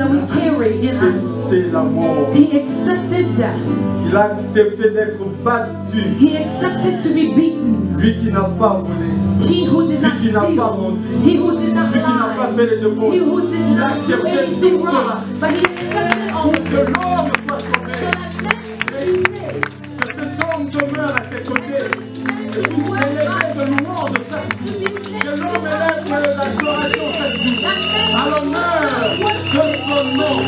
that we carry in us. C'est la mort. He accepted death. Il a accepté d'être battu. He accepted to be beaten. Lui qui n'a pas volé. He who did Lui not qui n'a pas steal. menti. He who did not Lui qui n'a pas lie. fait les défauts. He who did Il a not do accepté anything tout wrong. cela. But he accepted all Pour of que it. l'homme soit sauvé. So that men can be saved. Que cet homme demeure à ses côtés. Et qu'il élève de louange chaque jour. Que l'homme élève de l'adoration chaque jour. À l'honneur de son nom.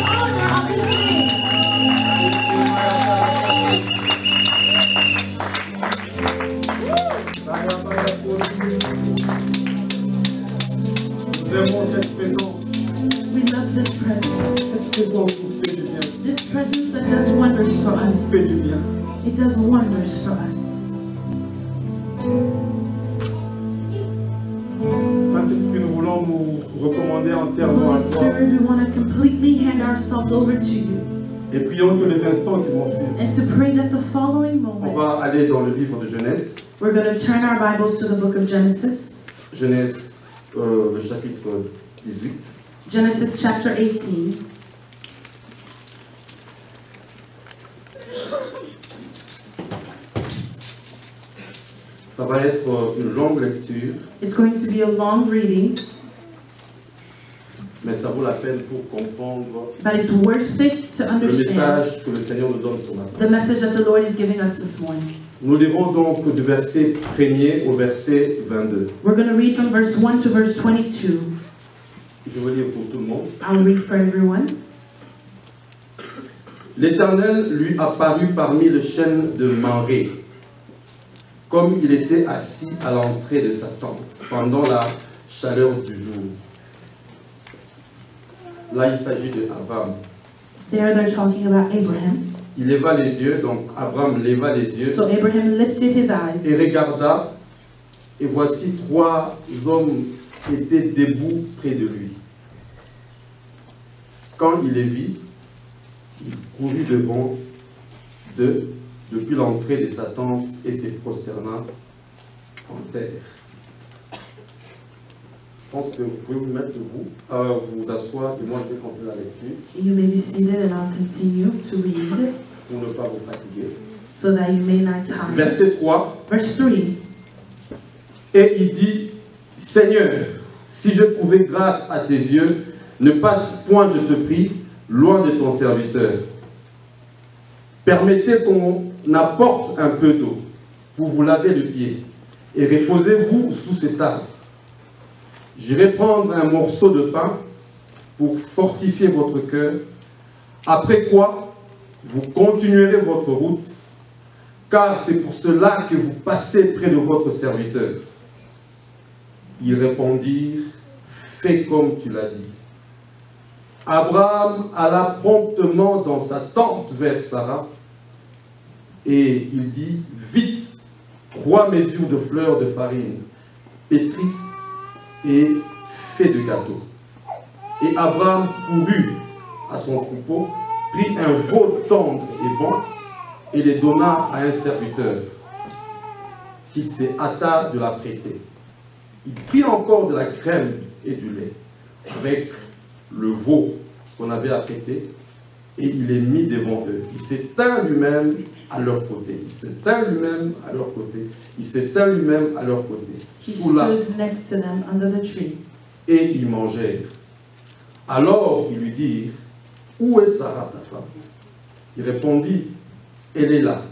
Nous aimons cette présence. We love this presence. Cette présence nous fait du bien. This presence that does wonders for Nous us. fait du bien. It does wonders for us. Saint-Esprit, nous voulons nous recommander entièrement à Holy toi. Spirit, we want to completely hand ourselves over to you. Et prions que les instants qui vont suivre. And to pray that the following On moment, va aller dans le livre de Genèse. we're going to turn our Bibles to the book of Genesis. Genèse, le chapitre 18. Genesis chapter 18. Ça va être une longue lecture, It's going to be a long reading, mais ça vaut la peine pour comprendre but it's worth it to le understand message que le Seigneur nous donne ce matin. the message that the Lord is giving us this morning. Nous lirons donc du verset 1er au verset 22. We're going to read from verse 1 to verse 22. Je vais lire pour tout le monde. I'll read for everyone. L'Éternel lui apparut parmi les chênes de Mamré, comme il était assis à l'entrée de sa tente, pendant la chaleur du jour. Là, il s'agit de Abraham. There they're talking about Abraham. Il leva les yeux, donc Abraham leva les yeux So Abraham lifted his et eyes, regarda, et voici 3 hommes étaient debout près de lui. Quand il les vit, il courut devant d'eux depuis l'entrée de sa tente et se prosterna en terre. Je pense que vous pouvez vous mettre debout, vous asseoir, et moi je vais continuer la lecture you may be seated and I'll continue to read pour ne pas vous fatiguer. so that you may not tire. Verset 3. Verse 3. Et il dit, Seigneur, si je trouvais grâce à tes yeux, ne passe point, je te prie, loin de ton serviteur. Permettez qu'on apporte un peu d'eau pour vous laver le pied et reposez-vous sous cet arbre. J'irai prendre un morceau de pain pour fortifier votre cœur, après quoi vous continuerez votre route, car c'est pour cela que vous passez près de votre serviteur. Ils répondirent, fais comme tu l'as dit. Abraham alla promptement dans sa tente vers Sarah et il dit, vite, 3 mesures de fleurs de farine pétrie et fait de gâteau. Et Abraham courut à son troupeau, prit un veau tendre et bon et les donna à un serviteur qu'il se hâta de la prêter. Il prit encore de la crème et du lait avec le veau qu'on avait apprêté et il les mit devant eux. Il se tint lui-même à leur côté. Il se tint lui-même à leur côté. Il se tint lui-même à leur côté. He Sous l'arbre. stood next to them under the tree. Et ils mangèrent. Alors ils lui dirent, où est Sarah ta femme? Il répondit, elle est là,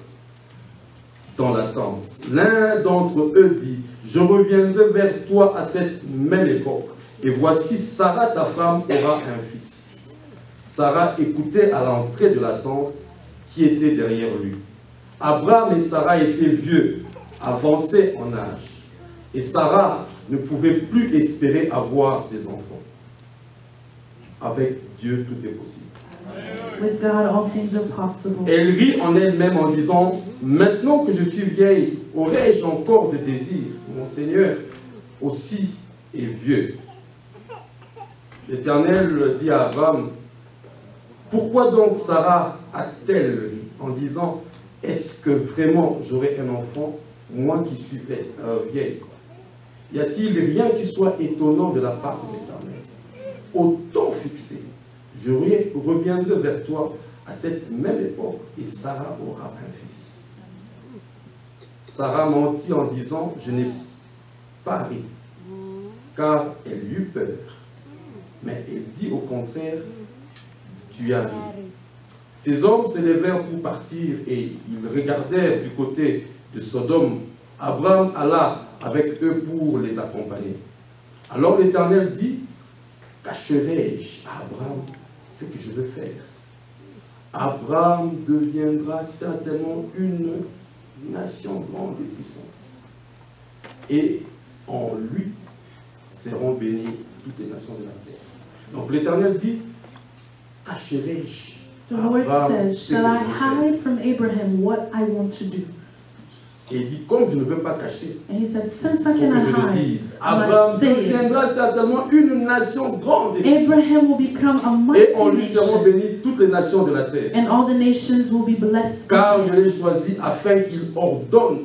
dans la tente. L'un d'entre eux dit, je reviendrai vers toi à cette même époque. Et voici Sarah ta femme aura un fils. Sarah écoutait à l'entrée de la tente qui était derrière lui. Abraham et Sarah étaient vieux, avancés en âge. Et Sarah ne pouvait plus espérer avoir des enfants. Avec Dieu, tout est possible. With God, all things are possible. Elle rit en elle-même en disant, maintenant que je suis vieille, aurais-je encore des désirs? Mon Seigneur aussi est vieux. L'Éternel dit à Abraham, pourquoi donc Sarah a-t-elle ri en disant, est-ce que vraiment j'aurai un enfant, moi qui suis vieille? Y a-t-il rien qui soit étonnant de la part de l'Éternel? Au temps fixé, je reviendrai vers toi à cette même époque et Sarah aura un fils. Sarah mentit en disant, je n'ai pas ri, car elle eut peur. Mais elle dit au contraire, tu as ri. Ces hommes se levèrent pour partir et ils regardèrent du côté de Sodome. Abraham alla avec eux pour les accompagner. Alors l'Éternel dit, cacherai-je à Abraham ce que je veux faire? Abraham deviendra certainement une nation grande et puissante. Et en lui seront bénies toutes les nations de la terre. Donc l'Éternel dit, cacherai-je? The Lord says, shall I hide from Abraham what I want to do? Et il dit, comme je ne veux pas cacher, And he said, since I faut que cannot je le hide, dise. I must Abraham say it. deviendra certainement une nation grande et puissante. Abraham will become a Et en mighty lui seront nation, bénies toutes les nations de la terre. and all the nations will be blessed. Car je l'ai choisi afin qu'il ordonne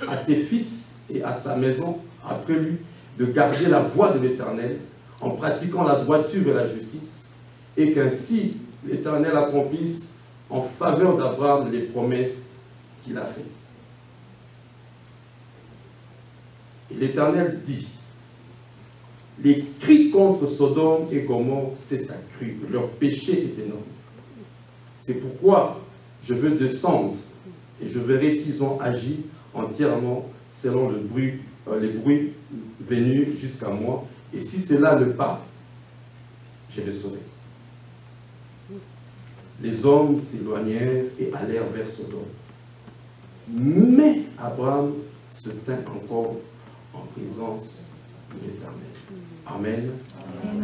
à ses fils et à sa maison après lui de garder la voie de l'Éternel en pratiquant la droiture et la justice, et qu'ainsi l'Éternel accomplisse en faveur d'Abraham les promesses qu'il a faites. Et l'Éternel dit, les cris contre Sodome et Gomorrhe s'est accru, leur péché est énorme. C'est pourquoi je veux descendre et je verrai s'ils ont agi entièrement selon les bruits venus jusqu'à moi. Et si cela ne pas, je les saurai. Les hommes s'éloignèrent et allèrent vers Sodome. Mais Abraham se tint encore en présence de l'Éternel. Amen.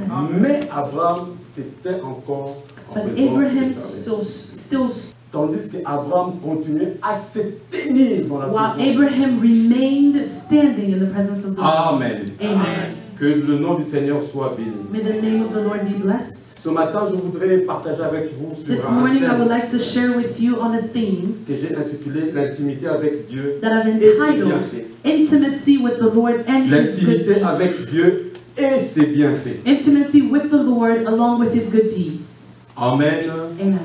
Amen. Mais Abraham se tint encore en But présence de Abraham l'Éternel. still, Tandis qu'Abraham continuait à se tenir dans la while présence. Abraham remained standing in the presence of the Lord. Amen. Amen. Que le nom du Seigneur soit béni. May the name of the Lord be blessed. Ce matin, je voudrais partager avec vous sur This un morning I would thème like to share with you on a theme que j'ai intitulé l'intimité avec Dieu that I've et ses entitled bienfaits. Intimacy with the Lord and His good L'intimité deeds. avec Dieu et ses bienfaits. Intimacy with the Lord along with His good deeds. Amen. Amen.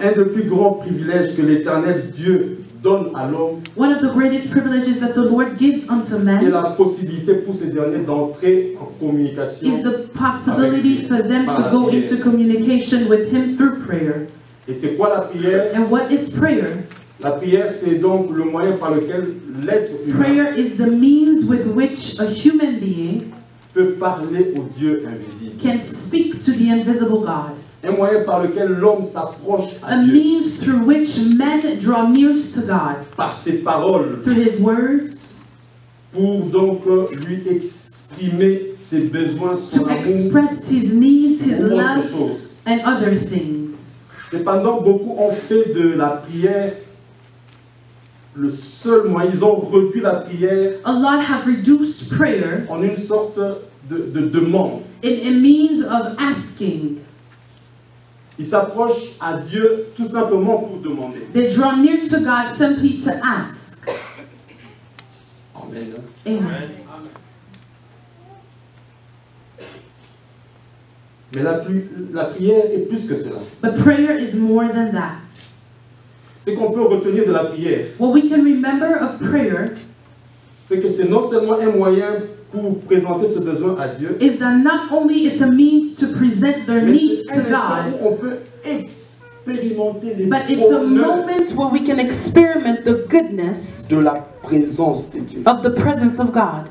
Un des plus grands privilèges que l'Éternel Dieu donne à l'homme One of the greatest privileges that the Lord gives unto est men la possibilité pour ces derniers d'entrer en communication. is the possibility for them to go into communication with Him through prayer. Et c'est quoi la prière? And what is prayer? La prière, c'est donc le moyen par lequel l'être humain Prayer is the means with which a human being peut parler au Dieu invisible. can speak to the invisible God. Un moyen par lequel l'homme s'approche à A Dieu means through which men draw near to God par ses paroles through His words, pour donc lui exprimer ses besoins, to son amour express His needs, His ou autre love, chose. and other things. Cependant, beaucoup ont fait de la prière le seul moyen. Ils ont réduit la prière A lot have reduced prayer en une sorte de demande. in a means of asking. Ils s'approchent à Dieu tout simplement pour demander. They draw near to God simply to ask. Amen. Amen. Mais la prière est plus que cela. But prayer is more than that. Ce qu'on peut retenir de la prière, What we can remember of prayer c'est que c'est non seulement un moyen pour présenter ce besoin à Dieu, is that not only it's a means to present their mais needs c'est un to instant God, où on peut expérimenter les but it's a bonheurs moment where we can experiment the goodness de la présence de Dieu. of the presence of God.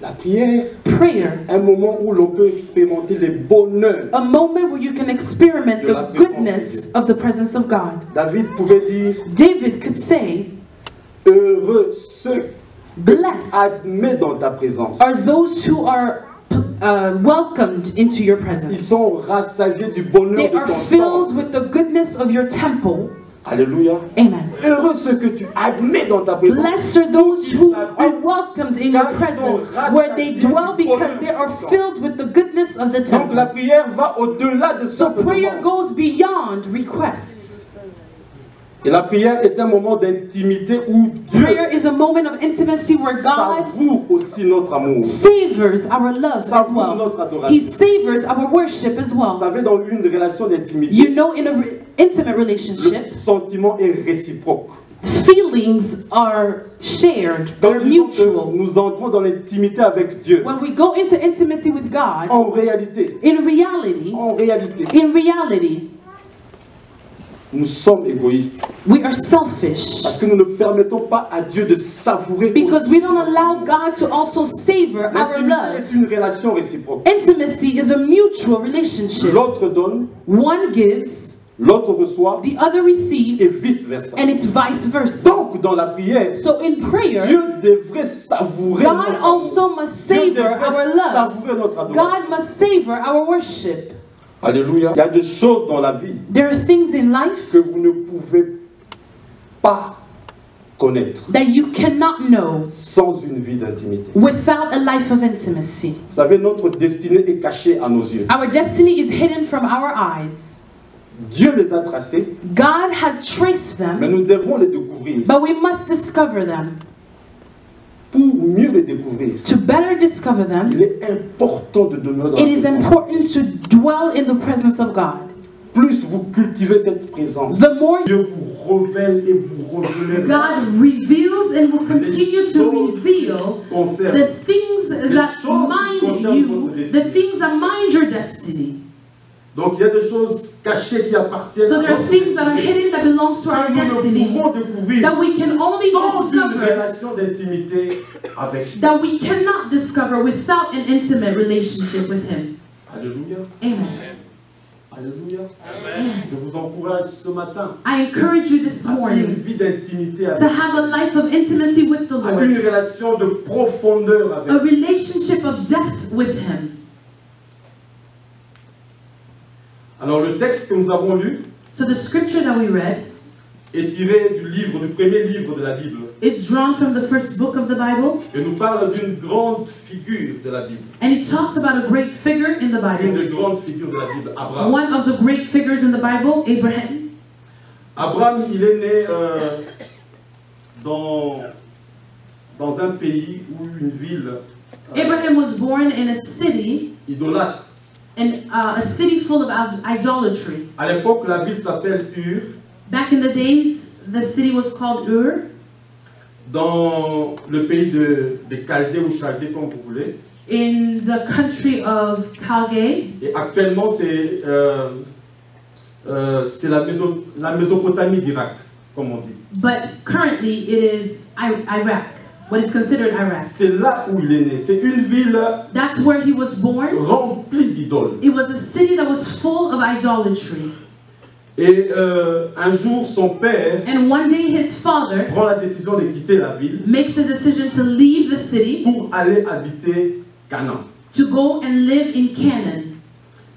La prière, Prayer, un moment où l'on peut expérimenter les bonheurs. a moment where you can experiment the goodness of the presence of God. David pouvait dire, David could say, heureux ceux blessed admets dans ta présence. are those who are welcomed into your Ils presence. sont rassasiés du bonheur They de are ton filled temple. with the goodness of your temple. Alléluia. Amen. Heureux ceux que tu admets dans ta présence. Blessed are those who are welcomed in your presence, where they dwell because they are filled with the goodness of the Donc la temple. prière va au-delà de So simple prayer demande. goes beyond requests. Et la prière est un moment d'intimité où Dieu Prayer is a moment of intimacy where God savoure aussi notre amour. savors our love as Savoure notre well. adoration. He savors our worship as Vous well. savez, dans une relation d'intimité, You know, in an intimate le relationship, sentiment est réciproque. feelings are shared, Quand they're nous disons que mutual. nous entrons dans l'intimité avec Dieu, When we go into intimacy with God, en réalité, in reality, nous sommes égoïstes. we are selfish Parce que nous ne permettons pas à Dieu de savourer because aussi. we don't allow God to also savor our L'intimité love. est une relation réciproque. Intimacy is a mutual relationship. L'autre donne, One gives, l'autre reçoit, the other et receives, vice-versa. and it's vice versa. Donc, dans la prière, So in prayer, Dieu devrait savourer God notre amour. also must Dieu savor our devrait love. savourer notre adoration. God must savor our worship. Alléluia. Il y a des choses dans la vie There are things in life que vous ne pouvez pas connaître that you cannot know sans une vie d'intimité. without a life of intimacy. Vous savez, notre destinée est cachée à nos yeux. Our destiny is hidden from our eyes. Dieu les a tracés, God has traced mais them, nous devons les découvrir. but we must discover them. Pour mieux les découvrir, To better discover them, il est important de demeurer dans it la is présence. important to dwell in the presence of God. Plus vous cultivez cette présence, The more Dieu vous révèle et vous révèle God reveals and will continue to reveal the concernent. things that mind you, the things that mind your destiny. Donc il y a des choses cachées qui appartiennent So à there are notre things that are destinée. hidden that belongs to our Que nous ne destiny pouvons découvrir that we can only sans une discover, relation d'intimité avec Dieu. that we cannot discover without an intimate relationship with Him. Alléluia. Amen. Alléluia. Amen. Je vous encourage ce matin I encourage you this à une morning vie d'intimité avec to have a life of intimacy with the à une Lord, relation de profondeur avec a Dieu. relationship of depth with Him. Alors le texte que nous avons lu So the scripture that we read est tiré du premier livre de la Bible, is drawn from the first book of the Bible, et nous parle d'une grande figure de la Bible. and it talks about a great figure in the Une Bible. des grandes figures de la Bible, Abraham. One of the great figures in the Bible, Abraham. Abraham, il est né dans un pays ou une ville Abraham was born in a city, idolâtre. a city full of idolatry. À l'époque, la ville s'appelle Ur. Back in the days, the city was called Ur, Dans le pays des Chaldées ou Chaldées, comme vous voulez. in the country of Chaldea. Et actuellement, c'est la Mésopotamie d'Irak, comme on dit. But currently it is Iraq, what is considered Iraq. C'est là où il est né. C'est une ville That's where he was born. remplie d'idoles. It was a city that was full of idolatry. Et un jour, son père And one day his father prend la décision de quitter la ville makes a decision to leave the city pour aller habiter Canaan. to go and live in Canaan.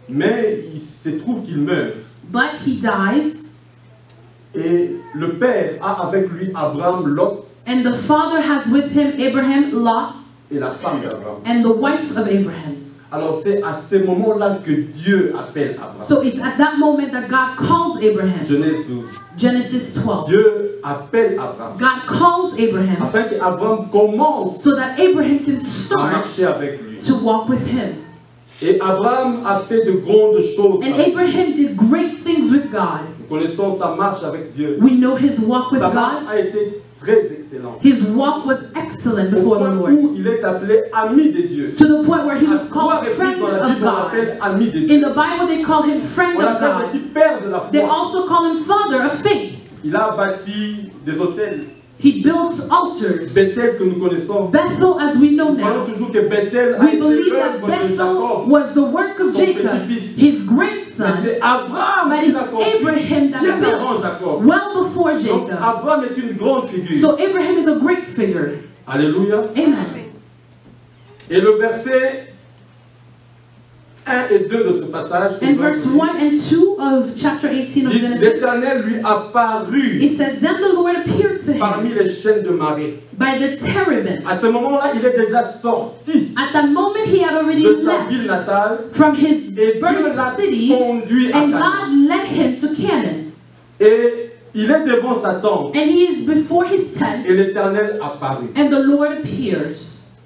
Mais il se trouve qu'il meurt. But he dies, Et le père a avec lui Abraham, Lot and the father has with him Abraham, Lot, et la femme d'Abraham. and the wife of Abraham. Alors c'est à ce moment-là que Dieu appelle Abraham. So it's at that moment that God calls Abraham. Genèse 12. Genesis 12. Dieu appelle Abraham God calls Abraham afin qu'Abraham commence so that Abraham can à start marcher avec lui. to walk with him. Et Abraham a fait de grandes choses. And Abraham did great things with God. Nous connaissons sa marche avec Dieu. We know his walk with Sa marche God. a été très excellente. His walk was excellent Au before the point Lord. où il est appelé ami de Dieu. To the point where he À was trois called reprises friend dans la of Bible, on God. l'appelle ami de In Dieu. the Bible, they call him friend On of l'appelle God. aussi père de la They foi. also call him father of faith. Il a bâti des hôtels. He built altars. Bethel que nous connaissons. Bethel, as we know Nous parlons now, toujours que Bethel a we été believe that l'œuvre de Bethel Jacob. was the work of Son Jacob, petit-fils. his Mais grandson, c'est Abraham but qui l'a it's construit. Abraham that Bien avant built Jacob. well before Donc Jacob. Abraham est une grande figure. So Abraham is a great figure. Alléluia. Amen. Et le verset 1 et 2 de ce passage, In verse 1 and 2 of chapter 18 of dit, Genesis, l'Éternel lui apparut it says, Then the Lord appeared to parmi him les chaînes de marée. by the terebinth. À ce moment-là, il est déjà sorti At that moment, he had already de sa left ville natale from his et Dieu l'a birth city, conduit à and Canaan. God led him to Canaan. Et Il est devant sa tente. And he is before his Et tent. l'Éternel apparut. And the Lord appears.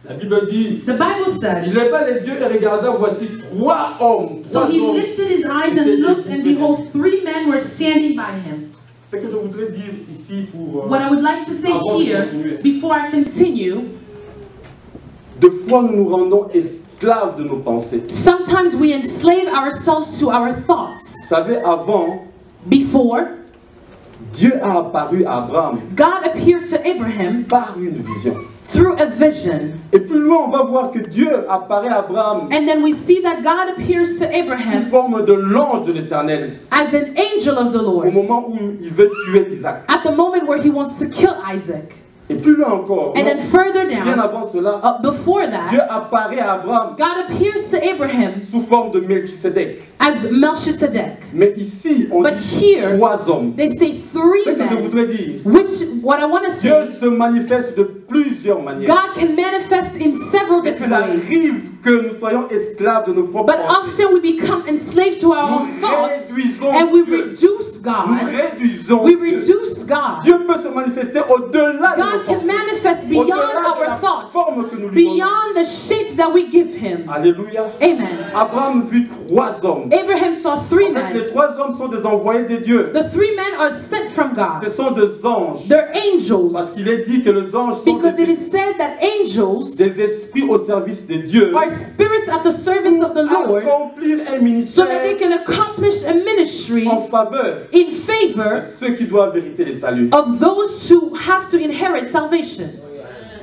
La Bible dit, The Bible il says, leva les yeux et regarda, voici trois hommes. so he lifted his eyes and looked, and behold, 3 men were standing by him. Ce que je voudrais dire ici pour... What I would like to say here, before I continue, Des fois, nous nous rendons esclaves de nos pensées. sometimes we enslave ourselves to our thoughts. Vous savez, avant, Before, Dieu a apparu à Abraham God appeared to Abraham par une vision. through a vision. Et plus loin, on va voir que Dieu apparaît à Abraham And then we see that God appears to sous Abraham forme de l'ange de l'Éternel as an angel of the au Lord moment où il veut tuer Isaac. at the moment where he wants to kill Isaac. Et plus loin encore, And then further bien down, avant cela, before Dieu that, apparaît à Abraham God appears to Abraham sous forme de Melchisedec. as Melchizedek. Mais ici, on But dit here, trois hommes. they say Ce 3 que je men, voudrais dire, what I want to Dieu say, se manifeste de plusieurs manières. God can manifest in several Mais different il ways. arrive que nous soyons esclaves de nos propres But pensées. often we become enslaved to our own Nous thoughts réduisons and we Dieu. reduce Nous God. réduisons We Dieu. reduce God. Dieu peut se manifester au-delà de nos God can pensées. manifest beyond Au-delà de our la thoughts, forme que nous lui donnons. beyond the shape that we give Him. Alléluia. Amen. Abraham vit trois hommes. Abraham saw 3 En fait, les men. trois hommes sont des envoyés de Dieu. The 3 men are sent from Ce God. sont des anges. They're Parce angels. qu'il est dit que les anges sont Because it is said that angels des esprits au service de Dieu are spirits at the service of the pour Lord accomplir un so ministère that they can accomplish a ministry en faveur in de favor ceux qui doivent hériter les saluts. of those who have to inherit salvation.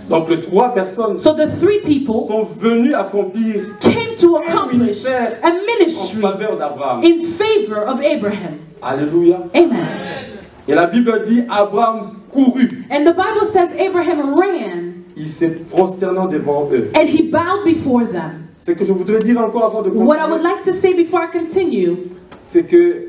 Donc les trois personnes So the 3 people sont venues accomplir came to accomplish a en ministry faveur d'Abraham. in favor of Abraham. Alléluia. Amen. Et la Bible dit Abraham courut. And the Bible says Abraham ran Il s'est prosterné devant eux. and he bowed before them. Ce que je voudrais dire encore avant de What I would continuer, like to say before I continue c'est que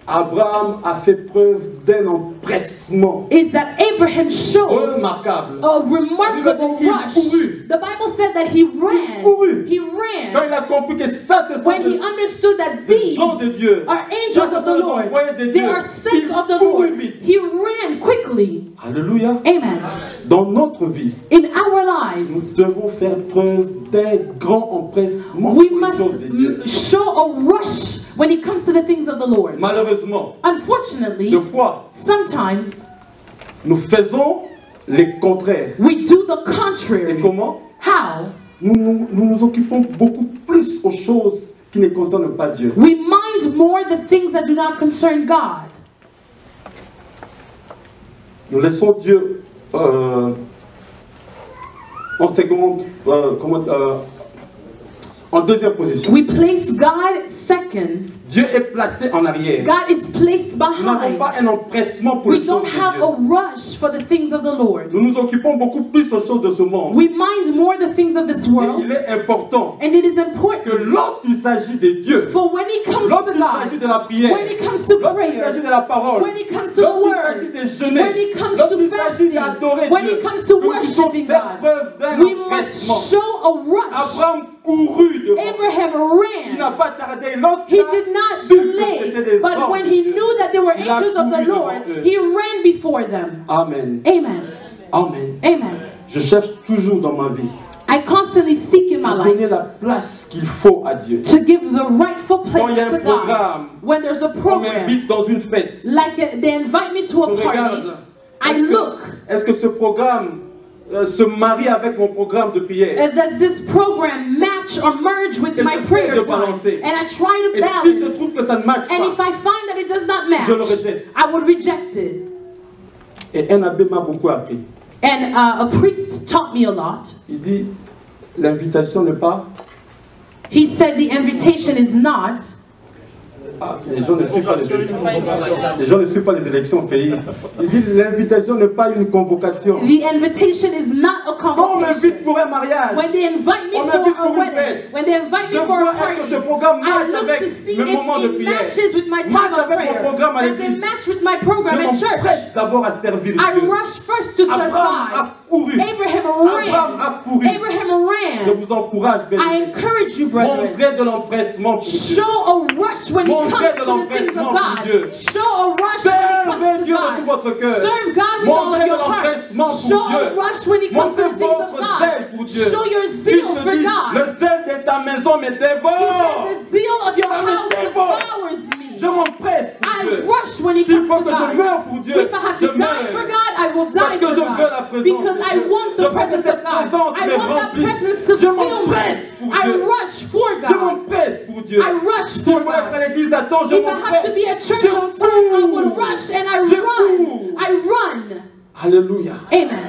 Abraham a fait preuve d'un empressement is that Abraham showed remarquable. a remarkable Il rush. courut. The Bible said that he ran. courut. He Quand ran il a compris que ça, ce sont when he des understood that des these gens de Dieu. are angels of the Lord. They are sent of the Lord. He ran quickly. Alléluia. Amen. Dans notre vie, In our nous lives, devons faire preuve d'un grand empressement we pour les choses de Dieu. must show a rush when it comes to the things of the Lord. Malheureusement, Unfortunately, des fois, sometimes nous faisons les contraires. we do the Et contrary. comment? How? Nous nous occupons beaucoup plus aux choses qui ne concernent pas Dieu. We mind more the things that do not concern God. Nous laissons Dieu en seconde, en deuxième position. We place God second. Dieu est placé en arrière. God is placed Nous n'avons behind. pas un empressement pour les We choses don't de have Dieu. a rush for the things of the Lord. Nous nous occupons beaucoup plus aux choses de ce monde. We mind more the things of this Et world. il est important And it is que important lorsqu'il s'agit de Dieu, for when it comes to lorsqu'il s'agit God, de la prière, when it comes to lorsqu'il prayer, s'agit de la parole, when it comes to the lorsqu'il word, s'agit de jeûner, when it comes to lorsqu'il s'agit fasting, d'adorer when Dieu, it comes to que nous puissions worshiping faire God, preuve d'un we must empressement. show a rush. Abraham courut devant. Abraham Il n'a ran. pas tardé. He Lorsqu'il a did not su que c'était delay, des but hommes when de he Dieu. knew that they were Il a angels of the couru Lord, devant eux. he ran before them. Amen. Amen. Amen. Amen. Je cherche toujours dans ma vie I constantly seek in my à donner life la place qu'il faut à Dieu. to give the rightful Quand il y a place un to God. programme, When there's a on program, m'invite dans une fête. like they invite me to Je a party, regarde. I look. Est-ce que ce programme se marie avec mon programme de prière? Does this program match or merge with Et my j'essaie prayer de time? balancer. And I try to Et si je balance. trouve que ça ne matche And if pas, I find that it does not match, je le rejette. I would reject it. Et un abbé m'a beaucoup appris. And a priest taught me a lot. Il dit, l'invitation n'est pas... He said the invitation is not. Ah, les gens ne suivent pas les gens ne suivent pas les élections au pays. Il dit, l'invitation n'est pas une convocation. The invitation is not a Quand on convocation. m'invite pour un mariage, When they invite me on for m'invite a pour une wedding, fête. when they invite Je me for a vois party, est-ce que ce programme I match look avec to see mes if moments de it prière. matches with my time Match of avec mon prayer. programme à Does it l'église. match with my program Je at church? m'empresse d'abord à servir I Dieu. rush first to serve Abraham God. a couru. Abraham Abraham ran. a couru. Abraham ran. Je vous encourage, I bien-aimés. encourage you, brethren. Montrez de l'empressement pour Dieu. Show a rush when it comes Montrez de to the things l'empressement of pour God. Dieu. Show a rush when it Servez comes to Dieu de tout God. votre cœur. Serve God with all Montrez of de your heart. l'empressement pour Show Dieu. a rush when it comes to Montrez the things of votre God. zèle pour Dieu. Show your zeal Christ for dit, God. le zèle de ta maison me He dévore. says the zeal of your Ça me house dévore. devours me. Je m'empresse pour I Dieu. rush when it S'il comes faut to que je God. meure pour Dieu, If I have je to die for meurs. God, I will Parce die que for je veux la God. présence Because de I Dieu. want Je the veux que presence cette of God. présence I me want that remplisse. presence to Je fill m'empresse me. pour I Dieu. rush for Je God. m'empresse pour Dieu. I rush S'il for faut être à God. l'église à temps, je If I have to be at m'empresse. church Je on time, I will cours. rush and I Je run. cours. I run. Alléluia. Amen.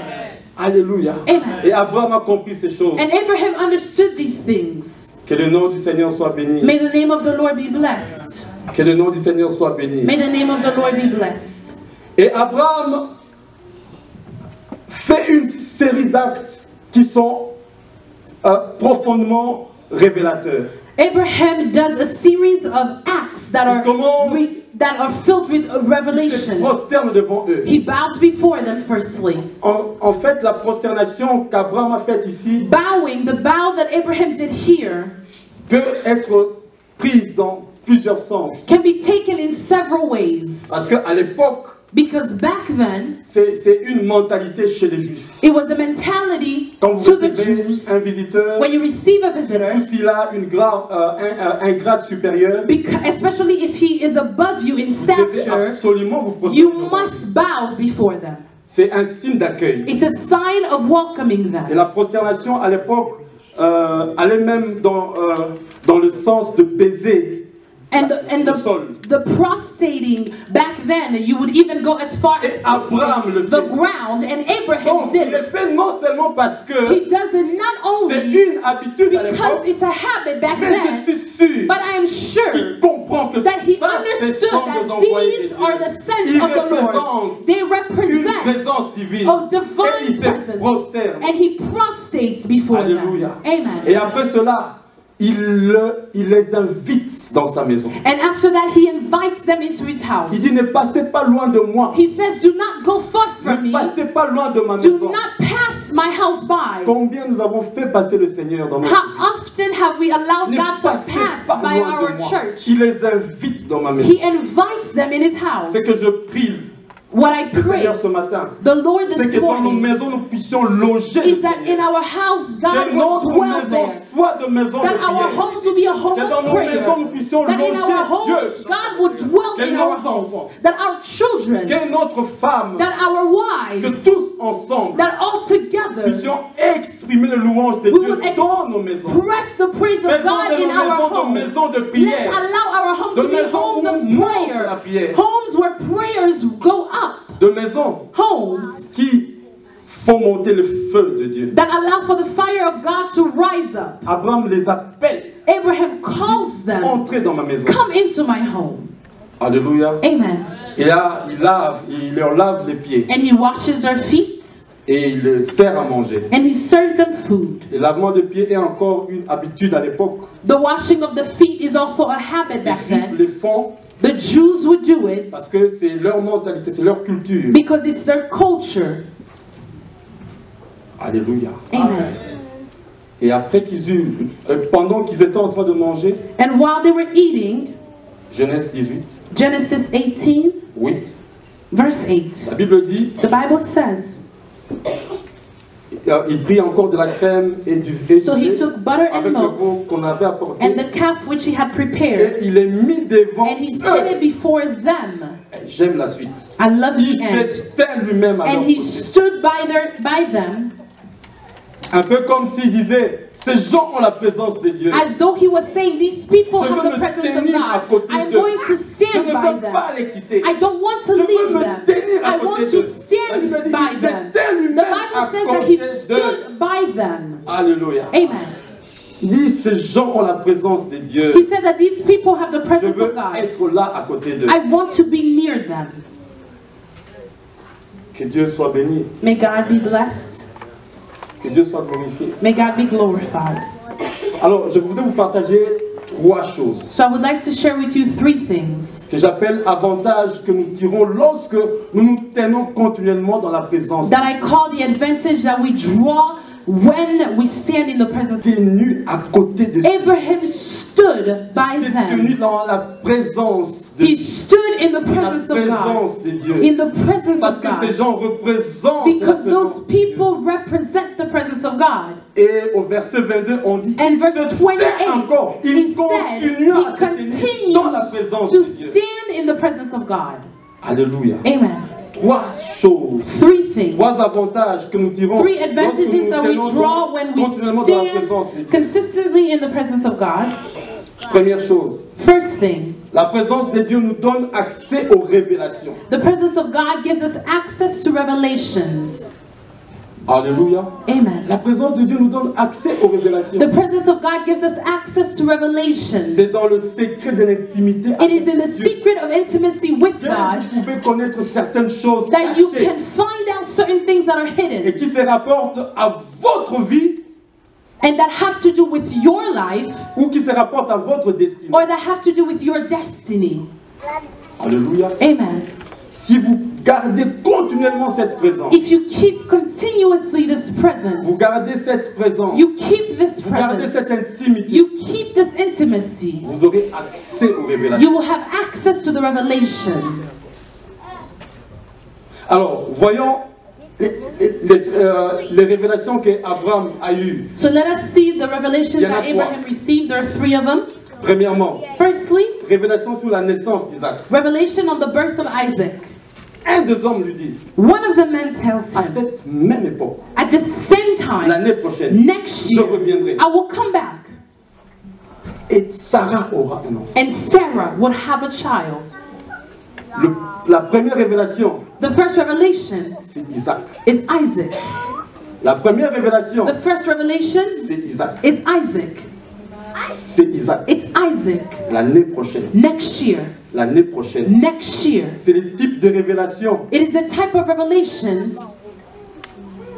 Alléluia. Amen. Et Abraham a compris ces choses. And Abraham understood these things. Que le nom du Seigneur soit béni. May the name of the Lord be blessed. Que le nom du Seigneur soit béni. May the name of the Lord be blessed. Et Abraham fait une série d'actes qui sont profondément révélateurs. Abraham does a series of acts that are filled with Il se revelation. prosterne devant eux. He bows before them firstly. En fait, la prosternation qu'Abraham a faite ici Bowing, the bow that Abraham did here, peut être prise dans plusieurs sens. can be taken in several ways. Parce qu'à l'époque, Because back then, c'est une mentalité chez les Juifs. it was a mentality Quand vous to the recevez Jews. un visiteur, When you receive a visitor, ou s'il a un grade supérieur, especially if he is above you in vous devez stature, absolument vous prosterner you devant lui. must bow before them. C'est un signe d'accueil. It's a sign of welcoming Et them. la prosternation à l'époque allait même dans le sens de baiser And le sol. the prostrating back then, you would even go as far as Et Abraham le the fait. ground, and Abraham Donc did il le it. fait non seulement parce que He does it not c'est only une habitude à because l'époque, it's a habit back mais je then, suis sûr but I am sure qu'il comprend que that he ça, ce understood sont des that envoyés de these Dieu. are the sent Ils of the Lord. représentent They une represent présence divine. a Et il divine se presence, prosterne. and he prostrates before Alléluia. them. Amen. Et après cela, il les invite dans sa maison. And after that, he invites them into his house. Il dit, ne passez pas loin de moi. He says, "Do not go far from Ne me. passez pas loin de ma Do maison. not pass my house by." Combien nous avons fait passer le Seigneur dans notre vie? How often have we allowed Ne God to passez pass pas by loin our de moi. church? Il les invite dans ma maison. He invites them in his house. C'est que je prie What I le pray, Seigneur ce matin. the Lord C'est this que dans nos morning, maisons, nous puissions loger le is that in Seigneur. our house, God Que will notre dwell maison there. soit de maison de That our prière. homes will be a home Que dans of nos maisons, nous prayer. puissions That in our loger homes, Dieu. God will dwell Que in our nos homes. enfants, That our children, que notre femme, that our que wives, tous ensemble, that all together puissions exprimer le louange de we Dieu will dans nos maisons. express the praise of Faisons God de in nos our maisons de homes. maisons de Let's prière. allow our homes De to be maisons homes où of on monte la prayer. prière. Homes where prayers go up. De maisons Homes qui font monter le feu de Dieu. that allow for the fire of God to rise up. Abraham les appelle. Abraham calls them, Entrez dans ma maison. "Come into my home." Alléluia. Amen. Et là, il leur lave les pieds. And he washes their feet Et il les sert à manger. and he serves them food. Le lavement de pieds est encore une habitude à l'époque. The washing of the feet is also a habit Les back Juifs then. les font The Jews would do it parce que c'est leur mentalité, c'est leur culture. because it's their culture. Alléluia. Amen. Et après pendant qu'ils étaient en train de manger, And while they were eating, Genèse 18, Genesis 18, 8, verse 8, la Bible dit, the Bible says, il prit encore de la crème et du "So he lait took butter and avec le milk veau qu'on avait apporté and the calf which he had prepared, et il est mis devant and he set it eux. before them." J'aime la suite. I love Il the end. se tint lui-même à leur And he côté. stood by them, Un peu comme s'il disait, ces gens ont la présence de Dieu. as though he was saying, "These people Je have veux the me presence of tenir à God. côté I'm d'eux. going to Je stand ne by veux them. pas les quitter. I don't want to Je veux leave me them. tenir à I côté want to d'eux. La stand Bible dit, by il them." s'était The lui-même Bible à says that he côté d'eux. stood by them. Alléluia. Amen. Il dit, ces gens ont la présence de Dieu. He said that these people have the Je presence veux of God. être là à côté d'eux. I want to be near them. Que Dieu soit béni. May God be blessed. Que Dieu soit glorifié. May God be glorified. Alors, je voudrais vous partager 3 choses So I would like to share with you 3 things que j'appelle avantages que nous tirons lorsque nous nous tenons continuellement dans la présence. that I call the advantage that we draw when we stand in the presence, tenu à côté de Abraham stood by s'est tenu them. dans la présence de He stood in the la presence of God. présence de Dieu. In the presence Parce of que ces God. gens représentent la Because présence those de Dieu. people represent the presence of God. Et au verset 22, on dit And qu'il verse se 28, tait encore. he Il said, continue à he se tenir dans la présence continues de to Dieu. stand in the presence of God. Alléluia. Amen. Trois choses, Three things. trois avantages que nous tirons Three lorsque advantages nous that we tenons draw when we continuellement dans la présence de stand Dieu. consistently in the presence of God. Première chose, First thing, la présence de Dieu nous donne accès aux révélations. the presence of God gives us access to revelations. Alléluia. Amen. La présence de Dieu nous donne accès aux révélations. The presence of God gives us access to revelations. C'est dans le secret de l'intimité It avec is in the Dieu secret of intimacy with que God vous pouvez connaître certaines choses that you cachées can find out certain things that are et hidden qui se rapportent à votre vie and that have to do with your life ou qui se rapportent à votre destinée. or that have to do with your destiny. Alléluia. Amen. Si vous gardez continuellement cette présence, If you keep continuously this vous presence, gardez cette présence, you keep this vous gardez cette presence, intimité, you keep this intimacy, vous aurez accès aux you révélations. will have access to the revelation. Alors, voyons les révélations qu'Abraham a eues. So let us see the revelations Il y en a that trois. Abraham received. There are three of them. Premièrement, Firstly, révélation sur la naissance d'Isaac. revelation on the birth of Isaac. Un des hommes lui dit, One of the men tells à him, cette même époque, at the same time, l'année prochaine, next je year, reviendrai. I will come back Et Sarah aura un enfant. and Sarah will have a child. La première révélation, The first revelation c'est Isaac. is Isaac. La première révélation, The first revelation c'est Isaac. is Isaac. C'est Isaac. It's Isaac. L'année prochaine. Next year. L'année prochaine. Next year. C'est le type de révélation It is the type of revelations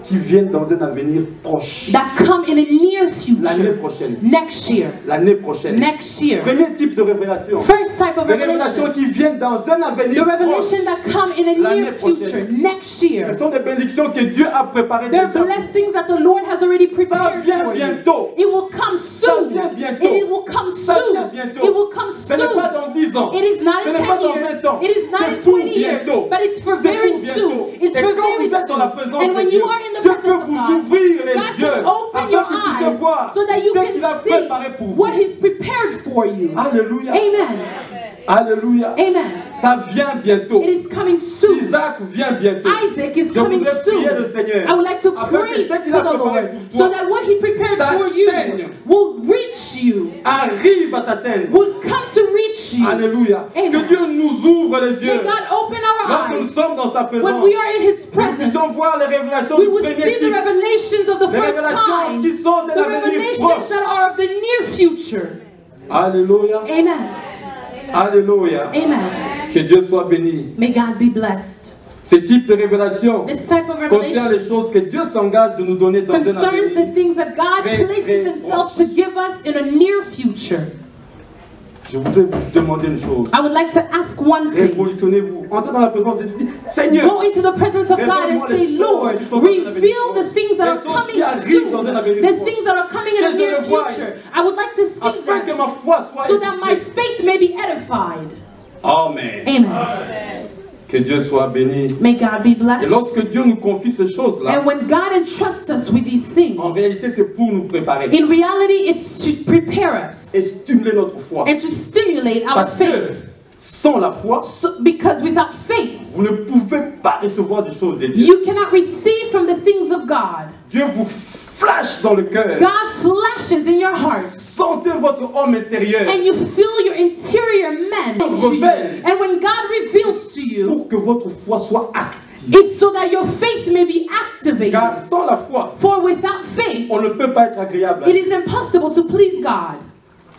qui viennent dans un avenir proche. that come in a near L'année future. prochaine. Next year. L'année prochaine. Next year. Premier type de révélation. First type of Les révélations revelation. qui viennent dans un The avenir revelation proche. that come in a L'année near future. prochaine. Next Ce year. sont des bénédictions que Dieu a préparées There are déjà. blessings that the Lord has already prepared vient for you. bientôt. It will come Ça soon. vient And bientôt. it will come Ça soon. vient bientôt. It will come Ce n'est pas soon. dans 10 ans. It is not Ce in n'est pas 10 dans years. 20 ans. It is not in C'est pour 20 years. bientôt. But it's for C'est very pour bientôt. soon. It's Et for quand very vous êtes dans la soon. présence And de when Dieu, you are in the Dieu presence peut of vous God, ouvrir les God yeux can open afin your que vous puissiez eyes voir so that you ce qu'il a can see préparé pour vous. what He's prepared for you. Alléluia. Amen. Alléluia. Amen. Ça vient bientôt. It is coming soon. Isaac vient bientôt. Isaac is Je coming voudrais soon. prier le Seigneur I would like to afin que pray ce qu'il to a the préparé Lord pour toi so that what He prepared for you t'atteigne. will reach you, arrive à t'atteindre. will come to reach you. Alléluia. Amen. Que Dieu nous ouvre les May yeux. God open our Lorsque nous eyes sommes dans sa when présence, we are in His nous presence. puissions voir les révélations We du will premier see the type. revelations of the Les first révélations kind, qui sont de the l'avenir revelations proche. that are of the near future. Alléluia. Amen. Alléluia. Amen. Que Dieu soit béni. May God be blessed. Ce type de révélation This type of concerne revelation les choses que Dieu s'engage de nous donner dans un concerns avenir. the things that God Très, places très Himself proche. to give us in a near future. Je voudrais vous demander une chose. I would like to ask one thing. Révolutionnez-vous. Entrez dans la présence de Dieu. Seigneur, Go into the presence of God and say, Lord, reveal the things that are coming soon, the things that are coming in the near future. I would like to see afin que that ma foi soit so that my édifiée. faith may be edified. Amen. Amen. Que Dieu soit béni. May God be Et blessed. lorsque Dieu nous confie ces choses-là, And when God entrusts us with these things, en réalité, c'est pour nous préparer in reality, it's to prepare us et stimuler notre foi. and to stimulate our Parce que faith. sans la foi, Because without faith, vous ne pouvez pas recevoir des choses de Dieu. you cannot receive from the things of God. Dieu vous flash dans le cœur. God flashes in your heart. Sentez votre homme intérieur And you feel your interior man to you. And when God reveals to you, pour que votre foi soit active. it's so that your faith may be activated. Car sans la foi, For without faith, on ne peut pas être agréable. it is impossible to please God.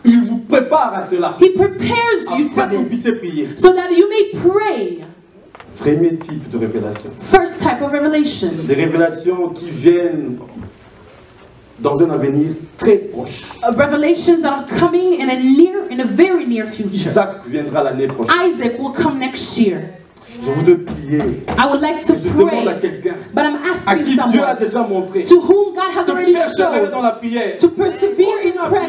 Il vous prépare à cela He prepares you to afin que vous puissiez this prier. so that you may pray. Premier type de révélation. First type of revelation. Des révélations qui viennent dans un avenir très proche. Revelations that are coming in a very near future. Isaac viendra l'année prochaine. Isaac will come next year. Je voudrais prier. I would like to Je demande à pray, quelqu'un but I'm à asking qui Dieu a someone déjà montré to whom God has de already persévérer shown dans la prière. to persevere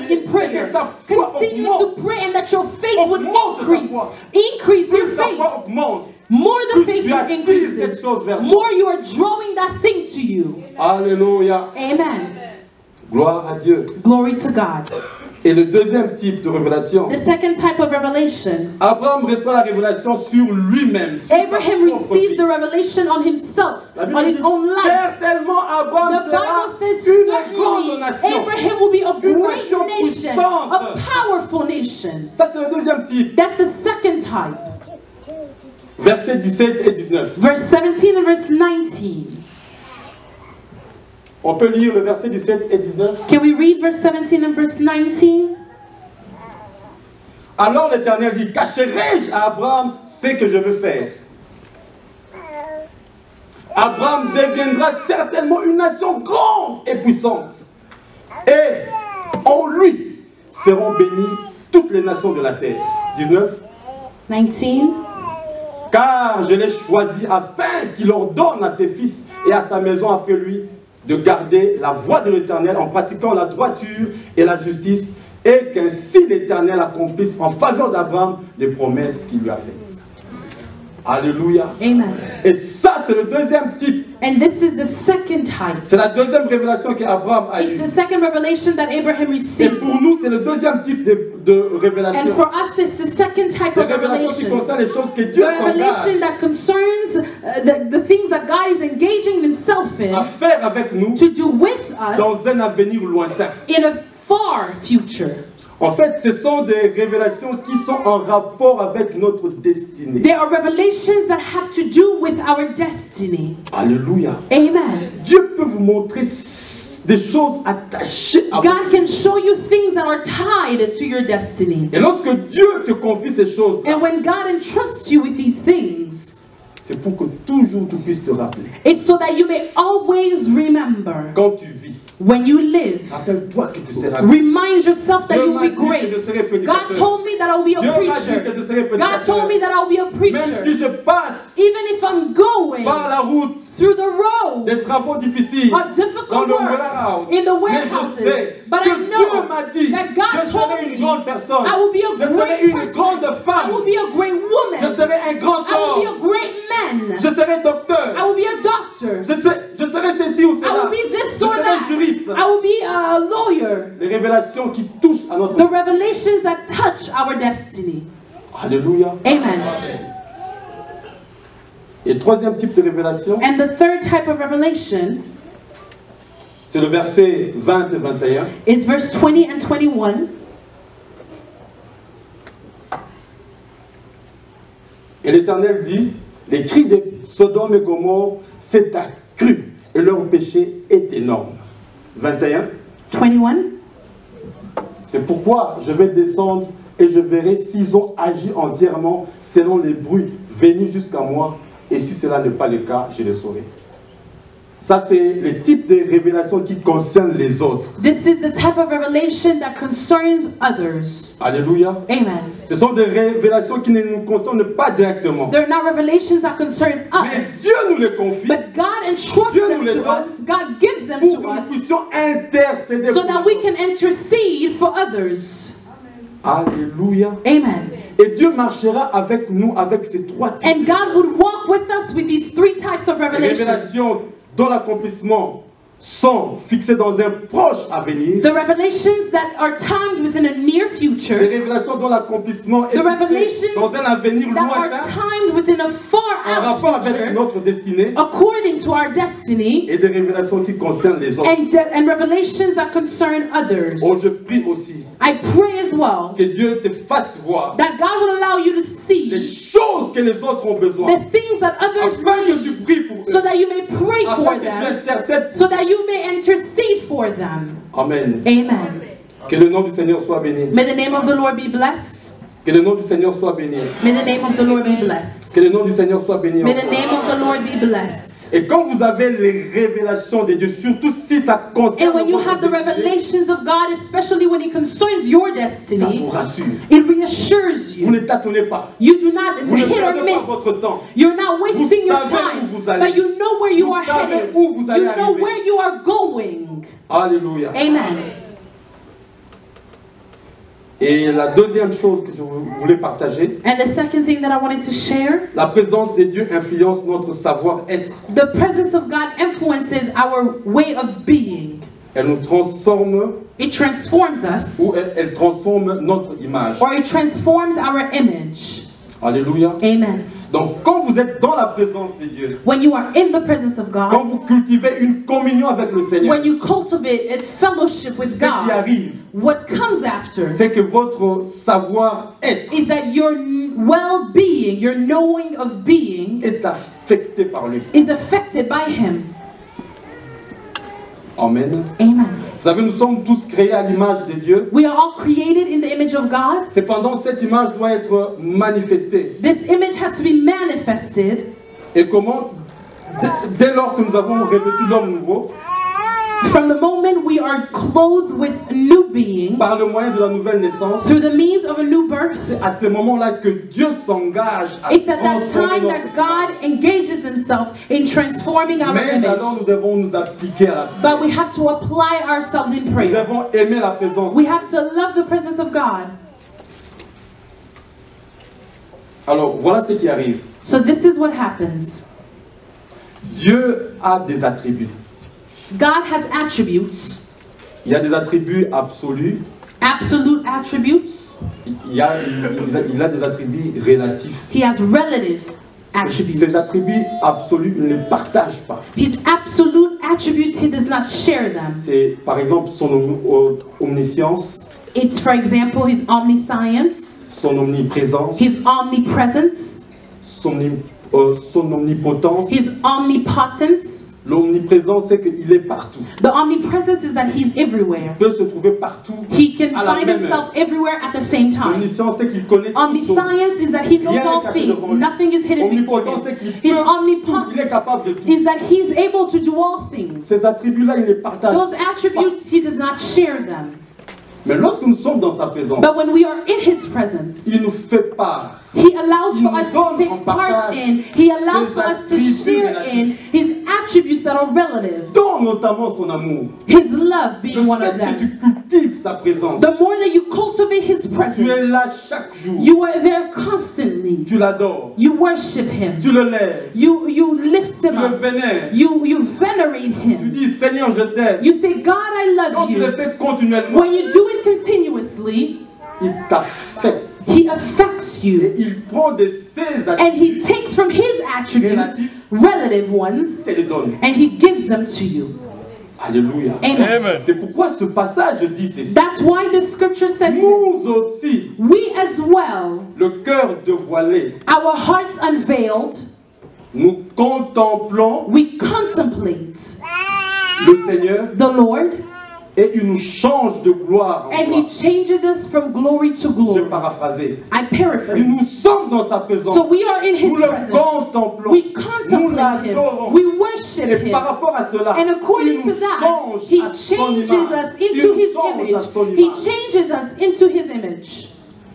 in prayer. Continue to pray and that your faith would increase. Increase your Plus ta faith. foi augmente, More the faith tu you attires quelque increases, chose vers toi. more you are drawing that thing to you. Alléluia. Amen. Gloire à Dieu. Glory to God. Et le deuxième type de révélation, The second type of revelation, Abraham reçoit la révélation sur lui-même. Sur sa Abraham propre receives vie. the revelation on himself, La Bible on his dit, own life. certainement Abraham The sera Bible says une grande certainly nation. Abraham will be a Une great nation nation, puissante. a powerful nation. Ça c'est le deuxième type. That's the second type. Versets 17 et 19. Verse 17 and verse 19. On peut lire le verset 17 et 19. Can we read verse 17 and verse 19? Alors l'Éternel dit, cacherai-je à Abraham ce que je veux faire? Abraham deviendra certainement une nation grande et puissante. Et en lui seront bénies toutes les nations de la terre. 19. 19. Car je l'ai choisi afin qu'il ordonne à ses fils et à sa maison après lui de garder la voie de l'Éternel en pratiquant la droiture et la justice, et qu'ainsi l'Éternel accomplisse en faveur d'Abraham les promesses qu'il lui a faites. Alléluia. Amen. Et ça, c'est le deuxième type. And this is the second type. C'est la deuxième révélation qu'Abraham a It's eue. the second revelation that Abraham Et received. pour nous, c'est le deuxième type de And révélation. for us, it's the second type Des of révélations qui revelation. concernent les choses que Dieu The revelation s'engage that concerns the things that God is engaging himself in à faire avec nous to do with dans us un avenir lointain. in a far future. En fait, ce sont des révélations qui sont en rapport avec notre destinée. There are revelations that have to do with our destiny. Alléluia. Amen. Dieu peut vous montrer des choses attachées à vous. God can show you things that are tied to your destiny. Et lorsque Dieu te confie ces choses, And when God entrusts you with these things, c'est pour que toujours tu puisses te rappeler. it's so that you may always remember Quand tu vis, when you live. rappelle-toi que tu seras. Remind yourself that Dieu you will m'a be dit que great. je serai God prédicateur. told me that I will be a Dieu m'a dit que preacher. je serai God prédicateur. told me that I will be a Même si preacher. je passe Even if I'm going par la route through the road des travaux difficiles of dans difficult le work warehouse, in the mais warehouses, je sais but que I Dieu know m'a dit that God je told serai une me grande personne, I will be a je serai great une person. grande I femme, will be a great je woman. serai un grand I will be homme, a great man. je serai docteur, I will be a doctor. je serai ceci ou I cela, will be this je or serai that. juriste. I will be a lawyer. Les révélations qui touchent à notre The vie. revelations that touch our destiny. Alléluia. Amen. Et troisième type de révélation, And the third type of revelation c'est le verset 20 et 21. is verse 20 and 21. Et l'Éternel dit, les cris de Sodome et Gomorrhe s'est accru et leur péché est énorme. 21. 21. C'est pourquoi je vais descendre et je verrai s'ils ont agi entièrement selon les bruits venus jusqu'à moi. Et si cela n'est pas le cas, je le saurai. Ça, c'est le type de révélation qui concerne les autres. This is the type of revelation that concerns others. Alléluia. Amen. Ce sont des révélations qui ne nous concernent pas directement. They're not revelations that concern Mais us. Dieu nous les confie But God entrusts Dieu them nous les to donne us. God gives them pour to que nous us puissions intercéder so pour that les we autres. can intercede for others. Alléluia. Amen. Et Dieu marchera avec nous avec ces trois types And God would walk with us with these three types of de revelations. révélations dont l'accomplissement sont fixés dans un proche avenir. The revelations that are timed within a near Des future. révélations dont l'accomplissement est The fixé revelations dans un avenir that are lointain timed within a far en rapport out avec future notre destinée, according to our destiny. et des révélations qui concernent les autres. And revelations that concern others. Oh, je prie aussi I pray as well que Dieu te fasse voir that God will allow you to les see choses que les autres ont besoin, the things that others afin que tu need pries pour eux, so that you may pray for afin que tu them, intercèdes. so that you may intercede for them. Amen. Amen. Que le nom du Seigneur soit béni. May the name of the Lord be blessed. Que le nom du Seigneur soit béni. May the name of the Lord be blessed. Que le nom du Seigneur soit béni. May the name of the Lord be blessed. Et quand vous avez les révélations de Dieu, surtout si ça concerne And when you votre have the destinée, revelations of God, especially when it concerns your ça destiny, vous rassure. it reassures Vous you. ne tâtonnez pas. You do not Vous ne hit or perdez pas votre miss. temps. You're not wasting your savez où time, vous allez. but you know where you Vous are savez headed. où vous allez You know arriver. where you are going. Alléluia. Amen. Et la deuxième chose que je voulais partager, And the second thing that I wanted to share, la présence de Dieu influence notre savoir-être. the presence of God influences our way of being. Elle nous transforme It transforms us, ou elle transforme notre image. or it transforms our image. Alléluia. Amen. Donc quand vous êtes dans la présence de Dieu, When you are in the presence of quand God, vous cultivez une communion avec le Seigneur, when you cultivate a fellowship with ce qui God, arrive, what comes after c'est que votre savoir-être is that your well-being, your knowing of being, est affecté par lui. is affected by Him. Amen. Amen. Vous savez, nous sommes tous créés à l'image de Dieu. We are all created in the image of God. Cependant, cette image doit être manifestée. This image has to be manifested. Et comment? Dès lors que nous avons revêtu l'homme nouveau, From the moment we are clothed with a new being, par le moyen de la nouvelle naissance, through the means of a new birth, c'est à ce moment-là que Dieu s'engage à it's at that transformer time notre that God engages Himself in transforming our Mais alors image. nous devons nous appliquer à la prière. But we have to apply ourselves in Nous prayer. devons aimer la présence. We have to love the presence of God. Alors voilà ce qui arrive. So this is what happens. Dieu a des attributs. God has attributes, Il y a des attributs absolus. absolute attributes. Il a des attributs relatifs. He has relative Ces attributes. attributs absolus, il ne les partage pas. His absolute attributes, He does not share them. C'est par exemple son omniscience, It's, for example, His omniscience, son omniprésence, His omnipresence, son omnipotence. His omnipotence. L'omniprésence, c'est qu'il est partout. The omnipresence is that He's everywhere. Il peut se trouver partout He can à la find même Himself heure. everywhere at the same time. L'omniscience, c'est qu'il connaît toutes choses. Omniscience is that He knows Rien n'est all caché things. devant lui. Nothing is hidden before Omnipotence, Him. c'est qu'il His peut tout. Il est omnipotence capable de tout. is that He's able to do all things. Ces attributs-là, il les partage. Those attributes, He does not share them. Mais lorsque nous sommes dans sa présence, But when we are in His presence, il nous fait part. He allows Il for nous us to donne take en part partage in, He allows ses for us to attributs share relatifs. in His attributes that are relative. Dont notamment son amour. His love Le being one fait of que them. tu cultives sa présence. The more that you cultivate His Tu es presence, là chaque jour. you are there constantly. Tu l'adores. You worship Him. Tu le lèves. You lift Tu Him le up. vénères. You venerate Tu Him. dis, Seigneur, je t'aime. You say, God, I Quand love tu le you. fais continuellement, When you do it continuously, il t'affecte. He affects Et you. il prend de ses And He attributs takes from His attributes, relative ones, et les donne. and He gives them to you. Alléluia. Amen. C'est pourquoi ce passage dit ceci. That's why the scripture says this. Nous aussi, We as well, le cœur dévoilé, our hearts unveiled, nous contemplons we contemplate le Seigneur the Lord, et il nous change de gloire en and gloire. He changes us from glory to J'ai glory. paraphrasé. I C'est-à-dire, nous paraphrase. sommes dans sa présence. So we are in His Nous le presence. contemplons. We Nous contemplate Him. l'adorons. We worship Et Him. par rapport à cela, And il according to nous that, change He à son changes image. us Il into nous His change à image. son He image. changes us into His image.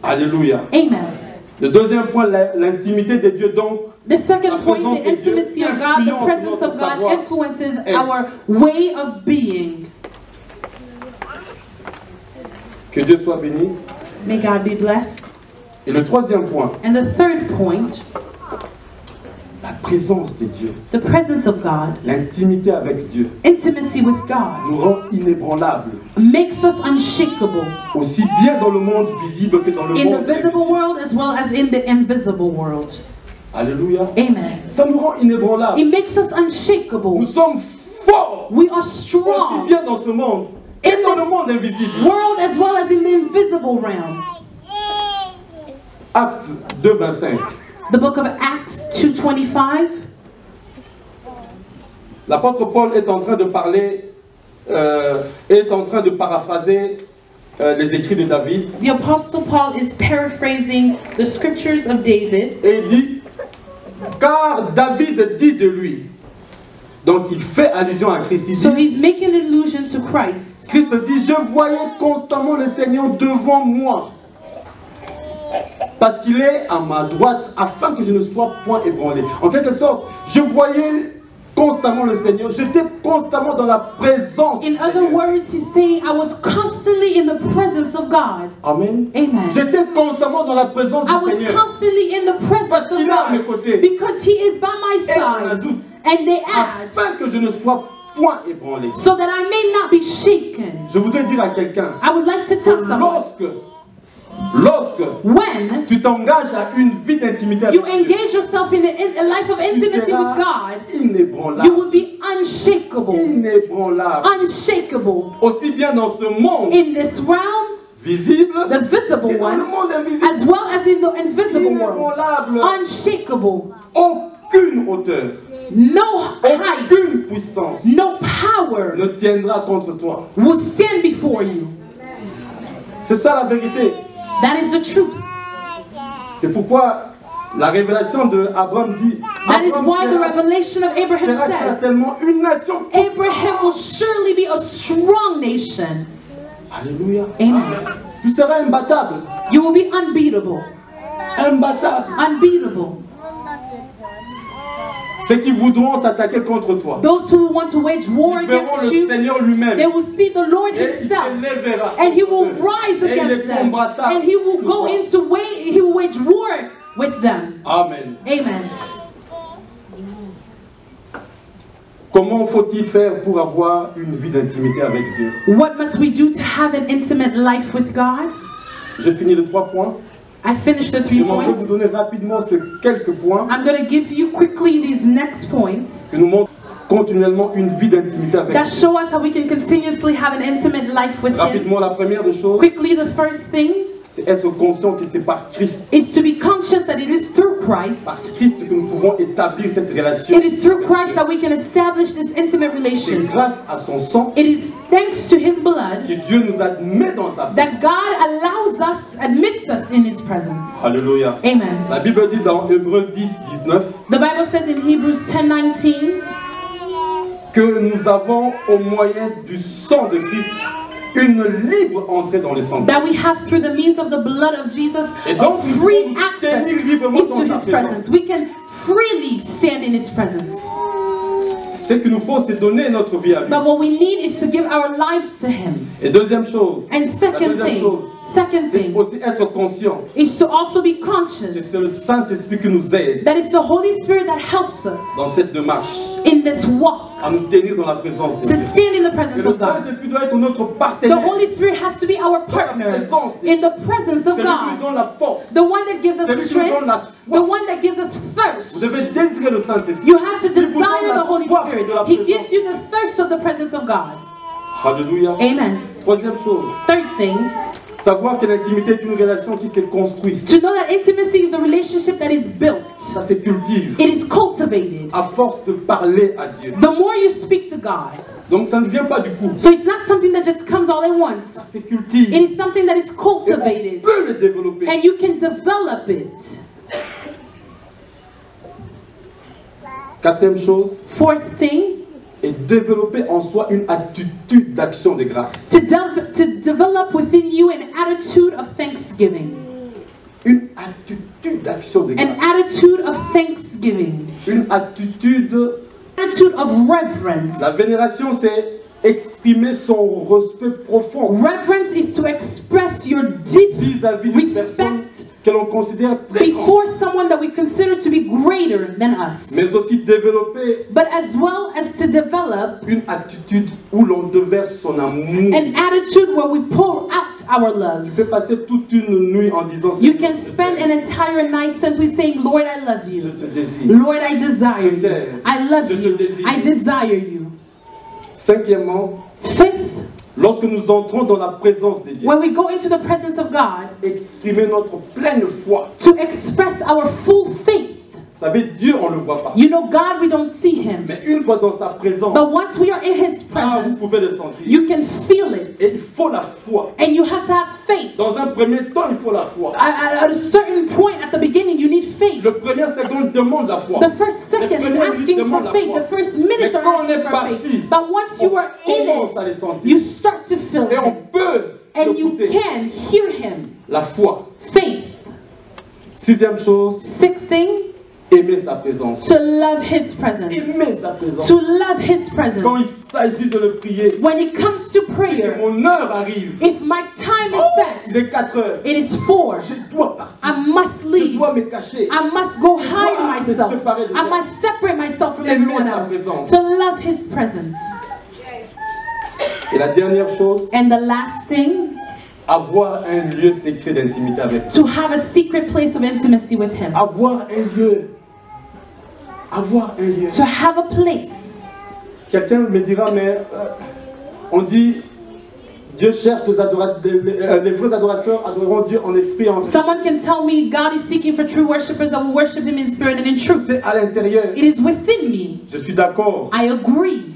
Alléluia. Amen. Le deuxième point, l'intimité de Dieu donc. The second point, présence the de Dieu intimacy of God, the influence presence notre of God savoir influences être. our way of being. Que Dieu soit béni. May God be blessed. Et le troisième point, And the third point, la présence de Dieu, the presence of God, l'intimité avec Dieu, intimacy with God, nous rend inébranlables, makes us unshakable aussi bien dans le monde visible que dans le in the monde visible invisible. world as well as in the invisible world. Alléluia. Amen. Ça nous rend inébranlables. It makes us unshakable. Nous sommes forts, We are aussi strong bien dans ce monde in que dans le this monde invisible. world as well as in the invisible realm. Actes 2, 25. The book of Acts 2:25. L'apôtre Paul est en train de parler, est en train de paraphraser les écrits de David. The Apostle Paul is paraphrasing the scriptures of David. Et il dit, car David dit de lui. Donc il fait allusion à Christ ici. So he's making an allusion to Christ. Christ dit, je voyais constamment le Seigneur devant moi. Parce qu'il est à ma droite, afin que je ne sois point ébranlé. En quelque sorte, je voyais constamment le Seigneur. J'étais constamment dans la présence du In other Seigneur. words, he's saying, I was constantly in the presence of God. Amen. Amen. J'étais constamment dans la présence I du was Seigneur. constantly in the presence Parce of qu'il est à mes God. côtés. Because he is by my Et on side. ajoute, And they add, afin que je ne sois point ébranlé. so that I may not be shaken. Je voudrais dire à quelqu'un I would like to que tell someone, lorsque when tu t'engages à une vie d'intimité avec you Dieu, engage yourself in a life of tu intimacy with seras God, inébranlable. you will be unshakable. Inébranlable. Unshakable. Aussi bien dans ce monde In this realm, visible the visible que dans le one, monde invisible. as well as in the invisible world. Inébranlable. Unshakable. Aucune hauteur, No height, aucune puissance no power ne tiendra contre toi. will stand before you. C'est ça la vérité. That is the truth. C'est pourquoi la révélation de Abraham dit, That is Abraham why the sera revelation of Abraham says, certainement une nation. Abraham will surely be a strong nation. Alléluia. Amen. Tu seras imbattable. You will be unbeatable. Imbattable. Unbeatable. Ceux qui voudront s'attaquer contre toi, Those who want to wage war ils verront against le you, Seigneur lui-même. they will see the Lord Et il himself. s'élèvera. And he will rise Et il against les them. combattra And he will pour go toi. into he will wage war with them. Amen. Amen. Comment faut-il faire pour avoir une vie d'intimité avec Dieu? What must we do to have an intimate life with God? J'ai fini les 3 points. I finished the 3 J'aimerais vous points. donner rapidement ces quelques points I'm going to give you quickly these next points qui nous montrent continuellement une vie d'intimité avec that Dieu. show us how we can continuously have an intimate life with Him. Rapidement, la première des choses, Quickly, the first thing c'est être conscient que c'est par Christ, is to be conscious that it is through par Christ. Christ que nous pouvons établir cette relation. It is through Christ that we can establish this intimate C'est relation. grâce à son sang It is thanks to His blood que Dieu nous admet dans sa présence. that God admits us in His presence. Alléluia. Amen. La Bible dit dans Hébreux 10, 19 The Bible says in Hebrews 10:19 que nous avons au moyen du sang de Christ une libre entrée dans les sanctuaires. that we have through the means of the blood of Jesus Et a donc, nous free pouvons access tenir librement dans into sa His presence. présence. We can freely stand in His presence. Ce qu'il nous faut, c'est donner notre vie à lui. But what we need is to give our lives to Him. Et deuxième chose, And la second deuxième chose, c'est thing aussi être conscient is to also be que c'est le conscious Saint-Esprit qui nous aide that it's the Holy Spirit that helps dans us cette démarche in this walk à nous tenir dans la présence de to Dieu. stand in the Et presence le of God. Saint-Esprit doit être notre The partenaire, Holy Spirit has to be our partner in the presence of celui qui nous God. donne la force, The one that gives us celui qui nous donne strength, la the soif. one that gives us Vous thirst. devez désirer le Saint-Esprit. You have to Il vous donne desire la the Holy soif Spirit. de la He présence. gives you the thirst of the presence of God. Alléluia. Amen. Troisième chose, Third thing, savoir que l'intimité est une relation qui se construit. to know that intimacy is a relationship that is built. Ça se cultive It is cultivated. à force de parler à Dieu. The more you speak to God. Donc ça ne vient pas du coup. So it's not something that just comes all at Ça once. se cultive. It is something that is Et on cultivated. peut le développer. And you can develop it. Quatrième chose, Fourth thing, est développer en soi une attitude d'action de grâce. to develop within you an attitude of thanksgiving. Une attitude d'action de An grâce. attitude of thanksgiving. Une attitude. Attitude of reverence. La vénération, c'est exprimer son respect profond Reverence is to express your deep vis-à-vis d'une personne respect que l'on considère très grande. before someone that we consider to be greater than us. Mais aussi développer But as well as to develop une attitude où l'on déverse son amour. an attitude where we pour out our love. Tu peux passer toute une nuit en disant You Seigneur, can spend an entire night simply saying, Lord, I love je you. te désire. Lord, I desire Je you. t'aime. I love Je te you. désire. I desire you. Cinquièmement, Fifth, lorsque nous entrons dans la présence de Dieu, when we go into the presence of God, exprimer notre pleine foi, to express our full faith, Vous savez, Dieu, on ne le voit pas. You know, God, we don't see him. Mais une fois dans sa présence, But once we are in his vous presence, pouvez le sentir. you can feel it. Et il faut la foi. And you have to have faith. Dans un premier temps, il faut la foi. At a certain point at the beginning, you need faith. Le premier seconde demande la foi. The first second is asking for faith. The first minutes are asking for faith. But once you are in it, you start to feel Et on it. peut And you l'écouter. can hear him. La foi. Faith. Sixième chose, Sixth thing, aimer sa présence. to love his presence. Aimer sa présence. To love his Quand il presence. s'agit de le prier, When it comes to que prayer, mon heure arrive. if my time is Il set, est 4 heures. it is 4. Je dois partir. I must Je leave. dois me cacher. I must go hide dois myself. me séparer des I gens. must separate myself from Aimer everyone sa else. présence. To love his presence. Et la dernière chose, And the last thing, avoir un lieu secret d'intimité avec lui. to have a secret place of intimacy with him. Avoir un lieu. Avoir un lieu. To have a place. Quelqu'un me dira, mais on dit, Dieu cherche des adorateurs, les vrais adorateurs adoreront Dieu en esprit et en vérité. Someone can tell me God is seeking for true worshipers that will worship him in spirit and in truth. C'est à l'intérieur. It is within me. Je suis d'accord. I agree.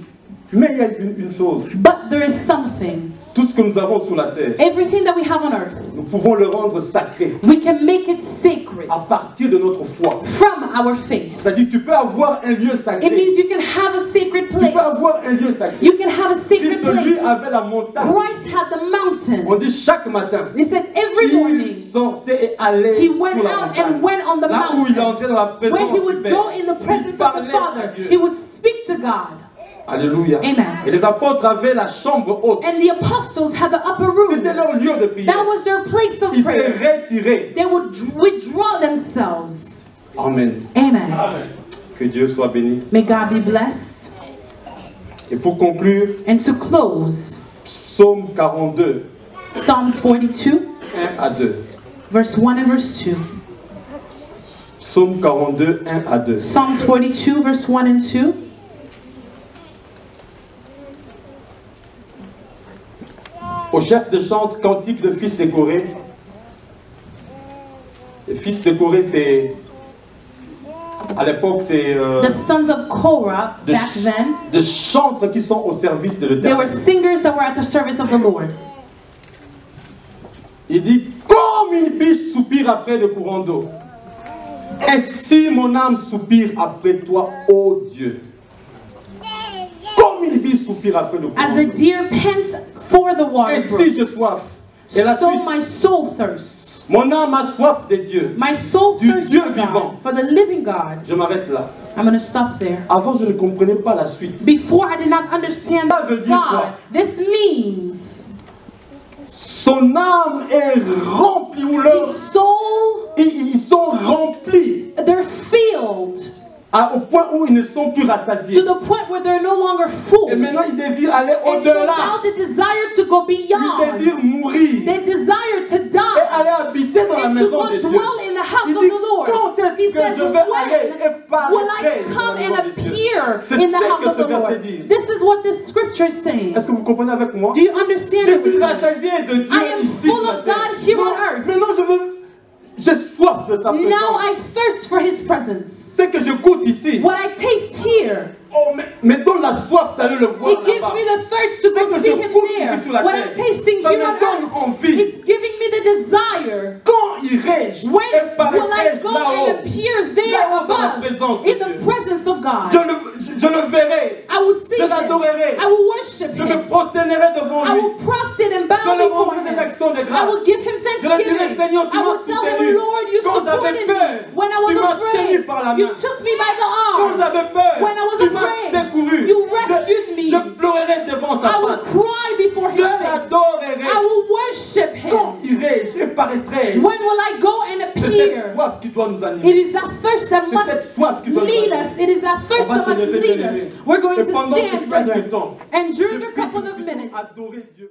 Mais il y a une chose. But there is something. Tout ce que nous avons sur la terre, Everything that we have on earth, nous pouvons le rendre sacré we can make it sacred à partir de notre foi. from our faith. C'est-à-dire, tu peux avoir un lieu It sacré. means you can have a sacred Tu place. peux avoir un lieu sacré. You can have a sacred Christ, lui, place. avait la montagne. Christ had the mountain. On dit chaque matin. They said every Il morning sortait et allait he sur went la out montagne. and went on the Là où il entrait dans la mountain. présence Where he du would Père. go in the presence Il of parlait the Father. à Dieu. He would speak to God. Alléluia. Amen. Et les apôtres avaient la chambre haute. And the apostles had the upper room. C'était leur lieu de prière. That was their place of Ils se prayer. retiraient. They would withdraw themselves. Amen. Amen. Que Dieu soit béni. May God be blessed. Et pour conclure, And to close, Psaume 42, Psalms 42, 1 à 2. verse 1 and verse 2. Psaume 42, 1 à 2. Psalms 42, verse 1 and 2. Au chef de chante, cantique de fils de Corée. Les fils de Corée, c'est... À l'époque, c'est... The sons of Korah back then, de chantres qui sont au service de they were l'Éternel. singers that were at the service of the Lord. Il dit, comme une biche soupire après le courant d'eau, ainsi mon âme soupire après toi, ô Dieu. Comme une biche soupire après le courant As a d'eau. deer pants for the water Ainsi je brooks, soif. Et la so suite, my soul thirsts. mon âme a soif de Dieu. My soul Du thirsts Dieu for vivant. God, for the living God. Je m'arrête là. I'm going to stop there. Avant, je ne comprenais pas la suite. Before I did not understand Ça veut dire quoi? God, this means Son âme est remplie, ou leur, his soul, ils sont remplis they're filled au point où ils ne sont plus to rassasiés. the point where they're no longer full. Et maintenant, ils désirent aller And so au-delà. now they desire to go Ils beyond. désirent mourir They desire to et die aller habiter dans la and to maison go de Dieu. dwell in the house Il of dit, the Lord. quand est-ce He que says, je vais aller et when will I paraître dans come la and maison de Dieu? appear C'est in the ce house que of ce the verset Lord? dit. This is what this scripture is saying. Est-ce que vous comprenez avec moi? Do you understand Je it? suis rassasié de Dieu I am ici. full sur la of terre. God here on earth. Maintenant, j'ai soif de sa présence. Now I thirst for his presence. Ce que je goûte ici, What I taste here, oh, me donne la soif d'aller le voir it gives là-bas. me the thirst to Ce go que see je him goûte there. ici sur la What terre, I'm tasting ça here me on donne earth, envie. it's giving me the desire. Quand irai-je When et will I paraîtrai-je go là-haut? and appear there Là-haut dans la above présence de in the Dieu. presence of God? Je le verrai. I will see Je him. l'adorerai. I will worship Je me him. prosternerai devant I lui. will prostrate and bow Je lui before rendrai des him. actions de I grâce. will give him Je lui dirai, thanksgiving. Seigneur, tu I m'as will tell soutenu. him, Lord, you Quand j'avais supported peur, me when I was tu m'as afraid. tenu par la You main. took me by the Quand arm. j'avais peur, When I was tu m'as afraid, secouru. you rescued me. Je pleurerai devant sa I will face. cry before his Je face. l'adorerai. I will worship Quand him. irai-je et paraîtrai-je? When will I go and C'est cette appear? soif qui doit nous It animer. is that thirst that C'est cette soif qui doit nous lead animer. us. It is that thirst On va that se must lever, lead bien-aimés. us. We're going Et to pendant ce stand, quelques brethren. temps, And je during prie a que couple nous of puissions minutes, adorer Dieu.